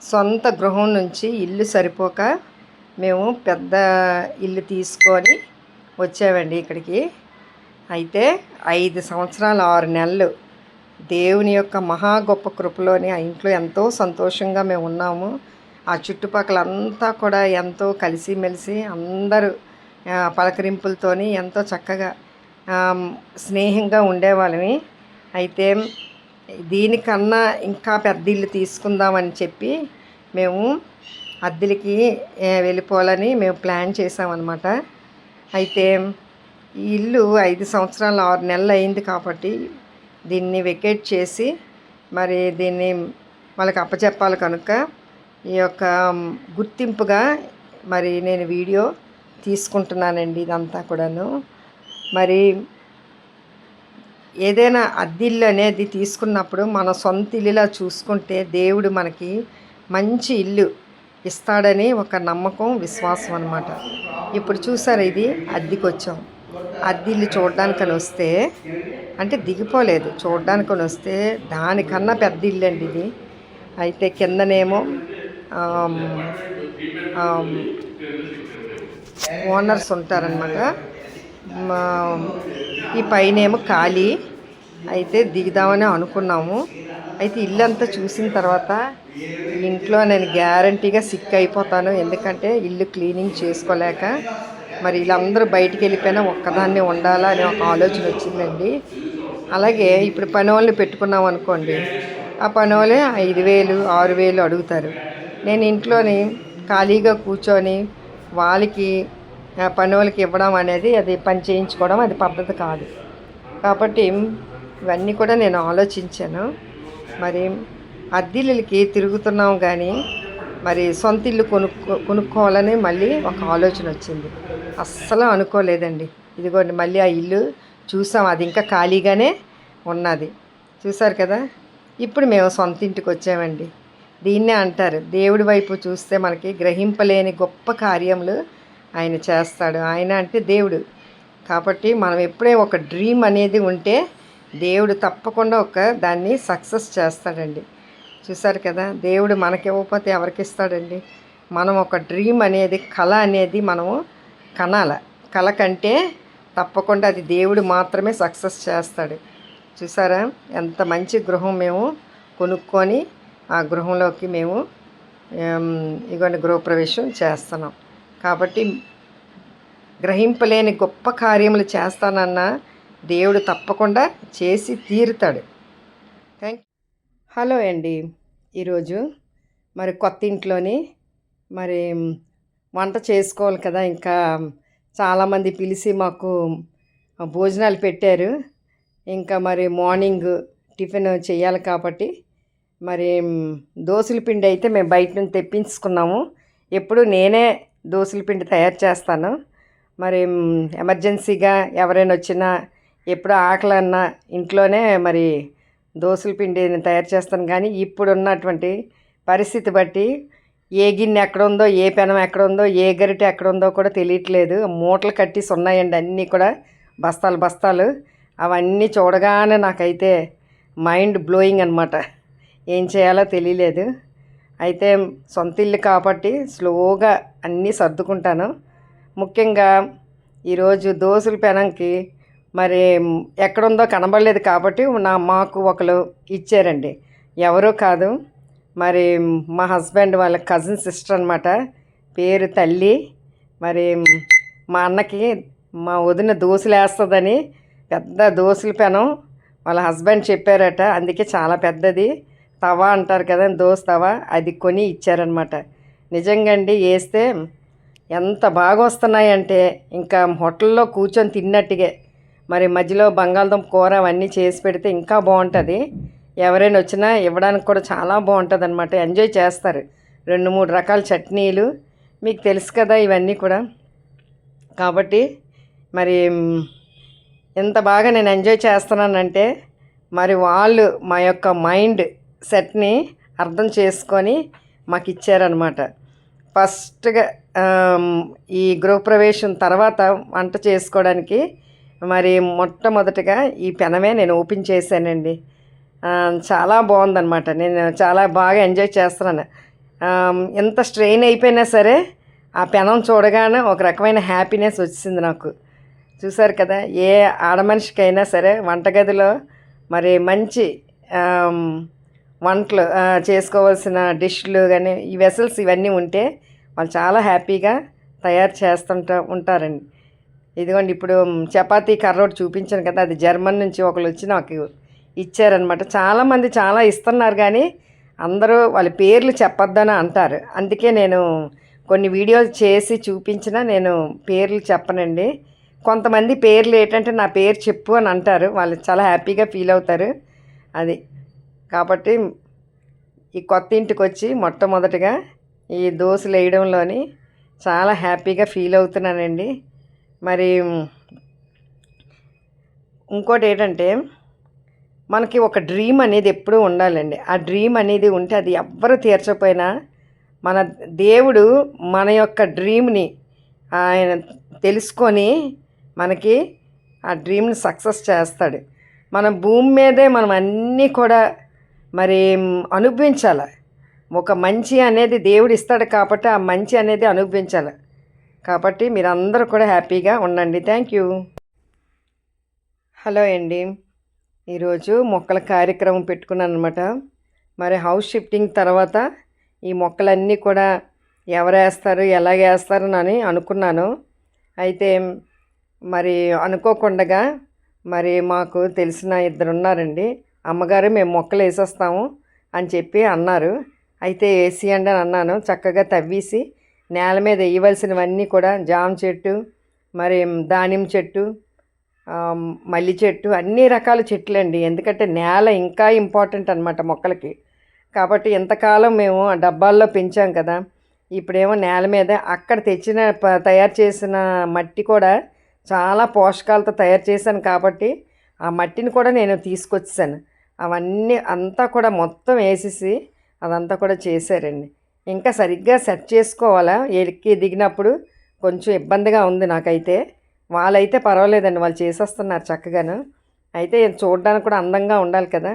సొంత గృహం నుంచి ఇల్లు సరిపోక మేము పెద్ద ఇల్లు తీసుకొని వచ్చామండి ఇక్కడికి. అయితే 5 సంవత్సరాలు 6 నెలలు దేవుని యొక్క మహా గొప్ప కృపలోని ఆ ఇంట్లో ఎంతో సంతోషంగా మేము ఉన్నాము. ఆ చుట్టుపక్కల అంతా కూడా ఎంతో కలిసిమెలిసి అందరూ పలకరింపులతోని ఎంతో చక్కగా స్నేహంగా ఉండేవాళ్ళమి. అయితే దీనికన్నా ఇంకా పెద్ద ఇల్లు తీసుకుందామని చెప్పి మేము అద్దెలకి వెళ్ళిపోవాలని మేము ప్లాన్ చేసామన్నమాట. అయితే ఈ ఇల్లు 5 సంవత్సరాలు 6 నెలలు అయింది కాబట్టి దీన్ని వెకేట్ చేసి మరి దీన్ని వాళ్ళకి అప్పచెప్పాలి కనుక ఈ యొక్క గుర్తింపుగా మరి నేను వీడియో తీసుకుంటున్నానండి ఇదంతా కూడాను. మరి ఏదైనా అద్దిల్లు అనేది తీసుకున్నప్పుడు మన సొంత ఇల్లులా చూసుకుంటే దేవుడు మనకి మంచి ఇల్లు ఇస్తాడని ఒక నమ్మకం, విశ్వాసం అన్నమాట. ఇప్పుడు చూసారు, ఇది అద్దెకి వచ్చాం. అద్దిల్లు చూడడానికని వస్తే, అంటే దిగిపోలేదు, చూడడానికని వస్తే దానికన్నా పెద్ద ఇల్లు అండి ఇది. అయితే కిందనేమో ఓనర్స్ ఉంటారనమాట. ఈ పైన ఏమో ఖాళీ. అయితే దిగుదామని అనుకున్నాము. అయితే ఇల్లు చూసిన తర్వాత ఇంట్లో నేను గ్యారంటీగా సిక్ అయిపోతాను. ఎందుకంటే ఇల్లు క్లీనింగ్ చేసుకోలేక మరి వీళ్ళందరూ బయటికి వెళ్ళిపోయినా ఒక్కదాన్నే ఉండాలా అనే ఒక ఆలోచన వచ్చిందండి. అలాగే ఇప్పుడు పని వాళ్ళని పెట్టుకున్నాం అనుకోండి, ఆ పని వాళ్ళే 5,000 6,000 అడుగుతారు. నేను ఇంట్లోని ఖాళీగా కూర్చొని వాళ్ళకి పని వాళ్ళకి ఇవ్వడం అనేది, అది పని చేయించుకోవడం అది పద్ధతి కాదు. కాబట్టి ఇవన్నీ కూడా నేను ఆలోచించాను. మరి అద్దెలకి తిరుగుతున్నాం కానీ మరి సొంత ఇల్లు కొనుక్కోవాలని మళ్ళీ ఒక ఆలోచన వచ్చింది. అస్సలు అనుకోలేదండి. ఇదిగోండి మళ్ళీ ఆ ఇల్లు చూసాం, అది ఇంకా ఖాళీగానే ఉన్నది. చూసారు కదా. ఇప్పుడు మేము సొంత ఇంటికి వచ్చామండి. దీన్నే అంటారు, దేవుడి వైపు చూస్తే మనకి గ్రహింపలేని గొప్ప కార్యములు ఆయన చేస్తాడు. ఆయన అంటే దేవుడు. కాబట్టి మనం ఎప్పుడే ఒక డ్రీమ్ అనేది ఉంటే దేవుడు తప్పకుండా ఒక దాన్ని సక్సెస్ చేస్తాడండి. చూసారు కదా. దేవుడు మనకి ఇవ్వకపోతే ఎవరికి ఇస్తాడండి. మనం ఒక డ్రీమ్ అనేది, కళ అనేది మనము కనాల. కళ కంటే తప్పకుండా అది దేవుడు మాత్రమే సక్సెస్ చేస్తాడు. చూసారా, ఎంత మంచి గృహం మేము కొనుక్కొని ఆ గృహంలోకి మేము ఇగోండి గృహప్రవేశం చేస్తున్నాం. కాబట్టి గ్రహింపలేని గొప్ప కార్యములు చేస్తానన్న దేవుడు తప్పకుండా చేసి తీరుతాడు. హలో అండి. ఈరోజు మరి కొత్త ఇంట్లోని మరి వంట చేసుకోవాలి కదా. ఇంకా చాలామంది పిలిచి మాకు భోజనాలు పెట్టారు. ఇంకా మరి మార్నింగ్ టిఫిన్ చేయాలి కాబట్టి మరి దోసల పిండి అయితే మేము బయట నుంచి తెప్పించుకున్నాము. ఎప్పుడు నేనే దోసల పిండి తయారు చేస్తాను. మరి ఎమర్జెన్సీగా ఎవరైనా వచ్చినా, ఎప్పుడు ఆకలన్నా ఇంట్లోనే మరి దోసల పిండి నేను తయారు చేస్తాను. కానీ ఇప్పుడు ఉన్నటువంటి పరిస్థితి బట్టి ఏ గిన్నె ఎక్కడుందో, ఏ పెనం ఎక్కడుందో, ఏ గరిటె ఎక్కడుందో కూడా తెలియట్లేదు. మూటలు కట్టేసి ఉన్నాయండి అన్నీ కూడా, బస్తాలు బస్తాలు. అవన్నీ చూడగానే నాకైతే మైండ్ బ్లోయింగ్ అనమాట. ఏం చేయాలో తెలియలేదు. అయితే సొంత ఇల్లు కాబట్టి స్లోగా అన్నీ సర్దుకుంటాను. ముఖ్యంగా ఈరోజు దోసల పెనంకి మరి ఎక్కడుందో కనబడలేదు కాబట్టి మాకు ఒకరు ఇచ్చారండి. ఎవరో కాదు, మరి మా హస్బెండ్ వాళ్ళ కజిన్ సిస్టర్ అనమాట. పేరు తల్లి. మరి మా అన్నకి మా వదిన దోశలు వేస్తుందని పెద్ద దోశల పెనం వాళ్ళ హస్బెండ్ చెప్పారట. అందుకే చాలా పెద్దది తవా అంటారు కదా, దోశ తవా, అది కొని ఇచ్చారనమాట. నిజంగా అండి, వేస్తే ఎంత బాగా వస్తున్నాయంటే ఇంకా హోటల్లో కూర్చొని తిన్నట్టుగా. మరి మధ్యలో బంగాళదుంప కూర అవన్నీ చేసి పెడితే ఇంకా బాగుంటుంది. ఎవరైనా వచ్చినా ఇవ్వడానికి కూడా చాలా బాగుంటుంది అనమాట. ఎంజాయ్ చేస్తారు. 2-3 రకాల చట్నీలు మీకు తెలుసు కదా ఇవన్నీ కూడా. కాబట్టి మరి ఎంత బాగా నేను ఎంజాయ్ చేస్తున్నానంటే మరి వాళ్ళు మా యొక్క మైండ్ సెట్ని అర్థం చేసుకొని మాకు ఇచ్చారనమాట. ఫస్ట్గా ఈ గృహప్రవేశం తర్వాత వంట చేసుకోవడానికి మరి మొట్టమొదటిగా ఈ పెనమే నేను ఓపెన్ చేశానండి. చాలా బాగుందనమాట. నేను చాలా బాగా ఎంజాయ్ చేస్తున్నాను. ఎంత స్ట్రెయిన్ అయిపోయినా సరే ఆ పెనం చూడగానే ఒక రకమైన హ్యాపీనెస్ వచ్చింది నాకు. చూసారు కదా, ఏ ఆడమనిషికైనా సరే వంటగదిలో మరి మంచి వంటలు చేసుకోవాల్సిన డిష్లు కానీ ఈ వెసల్స్ ఇవన్నీ ఉంటే వాళ్ళు చాలా హ్యాపీగా తయారు ఉంటారండి. ఇదిగోండి ఇప్పుడు చపాతీ కర్ర ఒకటి చూపించాను కదా, అది జర్మన్ నుంచి ఒకరు వచ్చి నాకు ఇచ్చారనమాట. చాలామంది చాలా ఇస్తున్నారు కానీ అందరూ వాళ్ళ పేర్లు చెప్పొద్దని అంటారు. అందుకే నేను కొన్ని వీడియోలు చేసి చూపించినా నేను పేర్లు చెప్పనండి. కొంతమంది పేర్లు ఏంటంటే నా పేరు చెప్పు అని అంటారు, వాళ్ళు చాలా హ్యాపీగా ఫీల్ అవుతారు. అది కాబట్టి ఈ కొత్త ఇంటికి వచ్చి మొట్టమొదటిగా ఈ దోశలు వేయడంలోని చాలా హ్యాపీగా ఫీల్ అవుతున్నానండి. మరి ఇంకోటి ఏంటంటే మనకి ఒక డ్రీమ్ అనేది ఎప్పుడూ ఉండాలండి. ఆ డ్రీమ్ అనేది ఉంటే అది ఎవ్వరు తీర్చకపోయినా మన దేవుడు మన యొక్క డ్రీమ్ని ఆయన తెలుసుకొని మనకి ఆ డ్రీమ్ని సక్సెస్ చేస్తాడు. మనం భూమి మీదే మనం అన్నీ కూడా మరి అనుభవించాలి. ఒక మంచి అనేది దేవుడు ఇస్తాడు కాబట్టి ఆ మంచి అనేది అనుభవించాలి. కాబట్టి మీరందరూ కూడా హ్యాపీగా ఉండండి. Thank you. హలో అండి, ఈరోజు మొక్కల కార్యక్రమం పెట్టుకున్నాను అనమాట. మరి హౌస్ షిఫ్టింగ్ తర్వాత ఈ మొక్కలన్నీ కూడా ఎవరు వేస్తారు ఎలాగ వేస్తారు అని అనుకున్నాను. అయితే మరి అనుకోకుండా మరి మాకు తెలిసిన ఇద్దరు ఉన్నారండి. అమ్మగారు మేము మొక్కలు వేసేస్తాము అని చెప్పి అన్నారు. అయితే వేసియండి అని అన్నాను. చక్కగా తవ్వేసి నేల మీద వేయవలసినవన్నీ కూడా జామ చెట్టు, మరి దానిమ్మ చెట్టు, మల్లి చెట్టు, అన్ని రకాల చెట్లండి. ఎందుకంటే నేల ఇంకా ఇంపార్టెంట్ అనమాట మొక్కలకి. కాబట్టి ఇంతకాలం మేము ఆ డబ్బాల్లో పెంచాం కదా, ఇప్పుడేమో నేల మీద అక్కడ తెచ్చిన తయారు చేసిన మట్టి కూడా చాలా పోషకాలతో తయారు చేశాను కాబట్టి ఆ మట్టిని కూడా నేను తీసుకొచ్చాను. అవన్నీ అంతా కూడా మొత్తం వేసేసి అదంతా కూడా చేశారండి. ఇంకా సరిగ్గా సెట్ చేసుకోవాలా, ఎక్కి దిగినప్పుడు కొంచెం ఇబ్బందిగా ఉంది నాకైతే. వాళ్ళైతే పర్వాలేదండి, వాళ్ళు చేసేస్తున్నారు చక్కగాను. అయితే చూడడానికి కూడా అందంగా ఉండాలి కదా.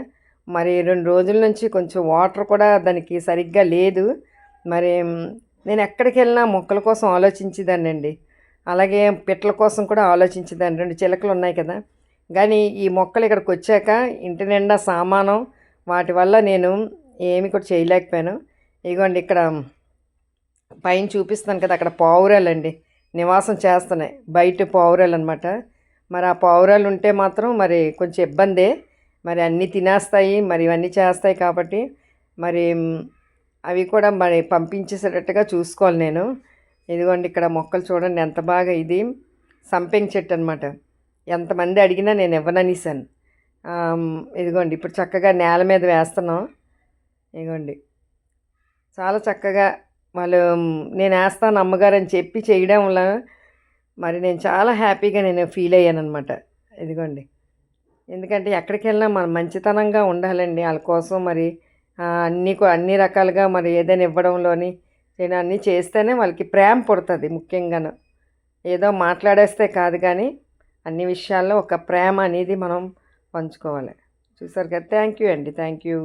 మరి 2 రోజుల నుంచి కొంచెం వాటర్ కూడా దానికి సరిగ్గా లేదు. మరి నేను ఎక్కడికి వెళ్ళినా మొక్కల కోసం ఆలోచించేదాన్ని అండి. అలాగే పిట్టల కోసం కూడా ఆలోచించేదాన్ని. 2 చిలకలు ఉన్నాయి కదా. కానీ ఈ మొక్కలు ఇక్కడికి వచ్చాక ఇంటి నిండా సామానం, వాటి వల్ల నేను ఏమి కూడా చేయలేకపోయాను. ఇదిగోండి ఇక్కడ పైన చూపిస్తాను కదా, అక్కడ పావురాలండి నివాసం చేస్తున్నాయి. బయట పావురాలు అనమాట. మరి ఆ పావురాలు ఉంటే మాత్రం మరి కొంచెం ఇబ్బందే. మరి అన్నీ తినేస్తాయి, మరి ఇవన్నీ చేస్తాయి కాబట్టి మరి అవి కూడా మరి పంపించేసేటట్టుగా చూసుకోవాలి నేను. ఇదిగోండి ఇక్కడ మొక్కలు చూడండి ఎంత బాగా. ఇది సంపెంగ చెట్టు అనమాట. ఎంతమంది అడిగినా నేను ఇవ్వననిసాను. ఇదిగోండి ఇప్పుడు చక్కగా నేల మీద వేస్తున్నాం. ఇదిగోండి చాలా చక్కగా వాళ్ళు నేను వేస్తాను అమ్మగారు అని చెప్పి చేయడం వల్ల మరి నేను చాలా హ్యాపీగా నేను ఫీల్ అయ్యాను అనమాట. ఇదిగోండి, ఎందుకంటే ఎక్కడికి వెళ్ళినా మనం మంచితనంగా ఉండాలండి. వాళ్ళ కోసం మరి అన్ని రకాలుగా మరి ఏదైనా ఇవ్వడంలోని నేను అన్నీ చేస్తేనే వాళ్ళకి ప్రేమ పుడుతుంది. ముఖ్యంగాను ఏదో మాట్లాడేస్తే కాదు కానీ అన్ని విషయాల్లో ఒక ప్రేమ అనేది మనం పంచుకోవాలి. చూసారు కదా. థ్యాంక్ యూ అండి. Thank you.